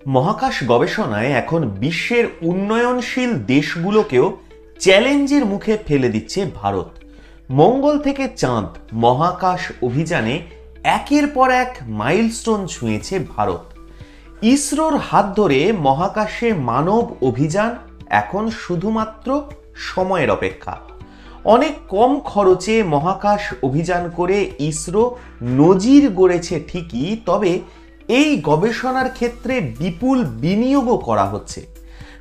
মহাকাশ গবেষণায় এখন বিশ্বের উন্নয়নশীল দেশগুলোকেও চ্যালেঞ্জের মুখে ফেলে দিচ্ছে ভারত। মঙ্গল থেকে চাঁদ মহাকাশ অভিযানে একের পর এক মাইলস্টোন ছুঁয়েছে ভারত। ইসরোর হাত ধরে মহাকাশে মানব অভিযান এখন শুধুমাত্র সময়ের অপেক্ষা। অনেক কম খরচে মহাকাশ অভিযান করে ইসরো নজির গড়েছে ঠিকই, তবে এই গবেষণার ক্ষেত্রে বিপুল বিনিয়োগও করা হচ্ছে।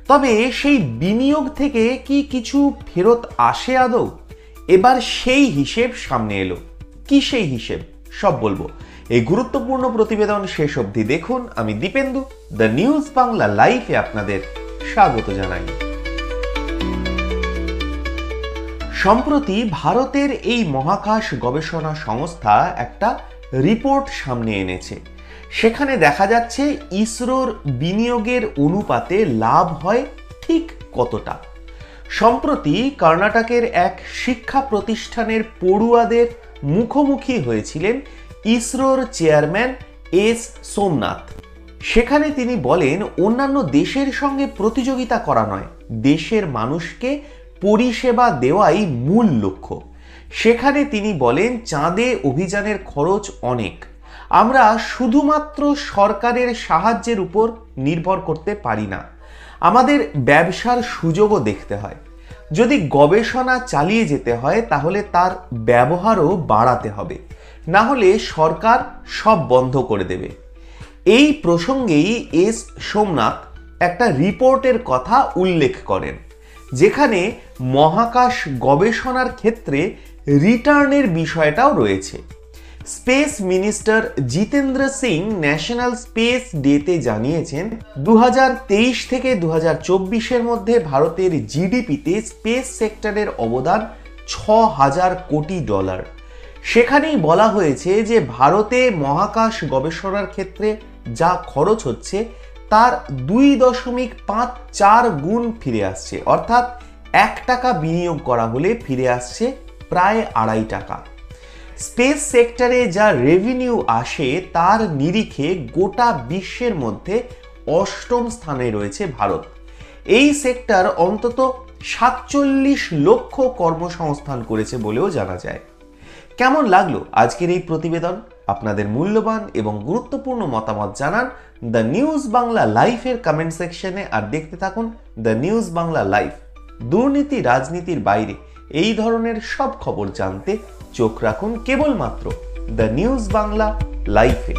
তবে সেই বিনিয়োগ থেকে কি কিছু ফেরত আসে আদৌ? এবার সেই হিসেব সামনে এলো। কি সেই হিসেব? সব বলবো এই গুরুত্বপূর্ণ প্রতিবেদন শেষ অবধি দেখুন। আমি দীপেন্দু, দ্য নিউজ বাংলা লাইভে আপনাদের স্বাগত জানাই। সম্প্রতি ভারতের এই মহাকাশ গবেষণা সংস্থা একটা রিপোর্ট সামনে এনেছে। সেখানে দেখা যাচ্ছে ইসরোর বিনিয়োগের অনুপাতে লাভ হয় ঠিক কতটা। সম্প্রতি কর্ণাটকের এক শিক্ষা প্রতিষ্ঠানের পড়ুয়াদের মুখোমুখি হয়েছিলেন ইসরোর চেয়ারম্যান এস সোমনাথ। সেখানে তিনি বলেন, অন্যান্য দেশের সঙ্গে প্রতিযোগিতা করা নয়, দেশের মানুষকে পরিষেবা দেওয়াই মূল লক্ষ্য। সেখানে তিনি বলেন, চাঁদে অভিযানের খরচ অনেক, আমরা শুধুমাত্র সরকারের সাহায্যের উপর নির্ভর করতে পারি না, আমাদের ব্যবসার সুযোগও দেখতে হয়। যদি গবেষণা চালিয়ে যেতে হয় তাহলে তার ব্যবহারও বাড়াতে হবে, না হলে সরকার সব বন্ধ করে দেবে। এই প্রসঙ্গেই এস সোমনাথ একটা রিপোর্টের কথা উল্লেখ করেন, যেখানে মহাকাশ গবেষণার ক্ষেত্রে রিটার্নের বিষয়টাও রয়েছে। Space minister Jitendra Singh national space ডেতে জানিয়েছেন, 2023 থেকে 2024-এর মধ্যে ভারতের জিডিপিতে স্পেস সেক্টরের অবদান $6,000 কোটি। সেখানেই বলা হয়েছে যে ভারতে মহাকাশ গবেষণার ক্ষেত্রে যা খরচ হচ্ছে তার 2.54 গুণ ফিরে আসছে, অর্থাৎ $1 বিনিয়োগ করা হলে ফিরে আসছে প্রায় $2.5। স্পেস সেক্টরে যা রেভিনিউ আসে তার নিরিখে গোটা বিশ্বের মধ্যে 8ম স্থানে রয়েছে ভারত। এই সেক্টর অন্তত 47 লক্ষ কর্মসংস্থান করেছে বলেও জানা যায়। কেমন লাগলো আজকের এই প্রতিবেদন? আপনাদের মূল্যবান এবং গুরুত্বপূর্ণ মতামত জানান দ্য নিউজ বাংলা লাইভের কমেন্ট সেকশনে, আর দেখতে থাকুন দ্য নিউজ বাংলা লাইভ। দুর্নীতি রাজনীতির বাইরে এই ধরনের সব খবর জানতে চোখ রাখুন কেবলমাত্র দ্য নিউজ বাংলা লাইভে।